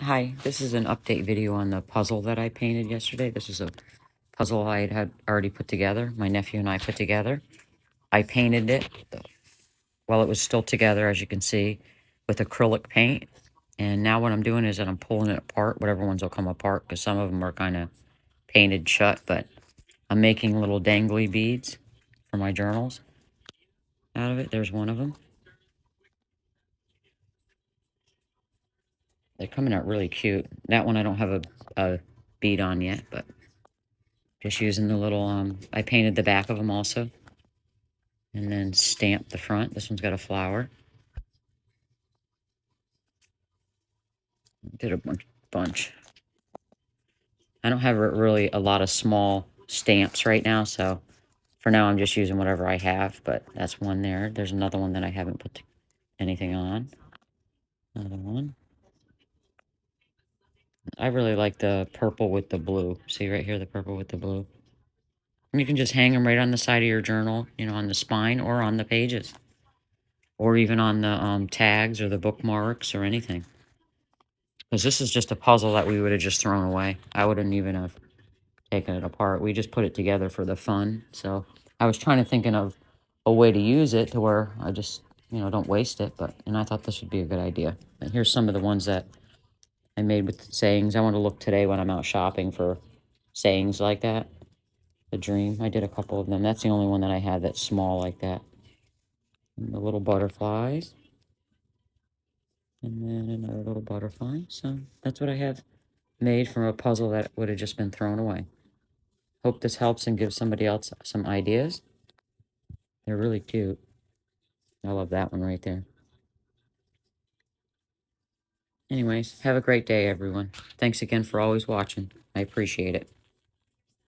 Hi, this is an update video on the puzzle that I painted yesterday. This is a puzzle I had already put together. My nephew and I put together. I painted it while it was still together, as you can see, with acrylic paint. And now what I'm doing is that I'm pulling it apart. Whatever ones will come apart, because some of them are kind of painted shut. But I'm making little dangly beads for my journals out of it. There's one of them. They're coming out really cute. That one I don't have a bead on yet, but just using the little, I painted the back of them also. And then stamped the front. This one's got a flower. Did a bunch. I don't have really a lot of small stamps right now, so for now I'm just using whatever I have, but that's one there. There's another one that I haven't put anything on. Another one. I really like the purple with the blue. See right here, the purple with the blue. And you can just hang them right on the side of your journal, you know, on the spine or on the pages. Or even on the tags or the bookmarks or anything. Because this is just a puzzle that we would have just thrown away. I wouldn't even have taken it apart. We just put it together for the fun. So I was trying to thinking of a way to use it to where I just, you know, don't waste it. And I thought this would be a good idea. And here's some of the ones that I made with sayings. I want to look today when I'm out shopping for sayings like that. The dream. I did a couple of them. That's the only one that I had that's small like that. And the little butterflies. And then another little butterfly. So that's what I have made from a puzzle that would have just been thrown away. Hope this helps and gives somebody else some ideas. They're really cute. I love that one right there. Anyways, have a great day, everyone. Thanks again for always watching. I appreciate it.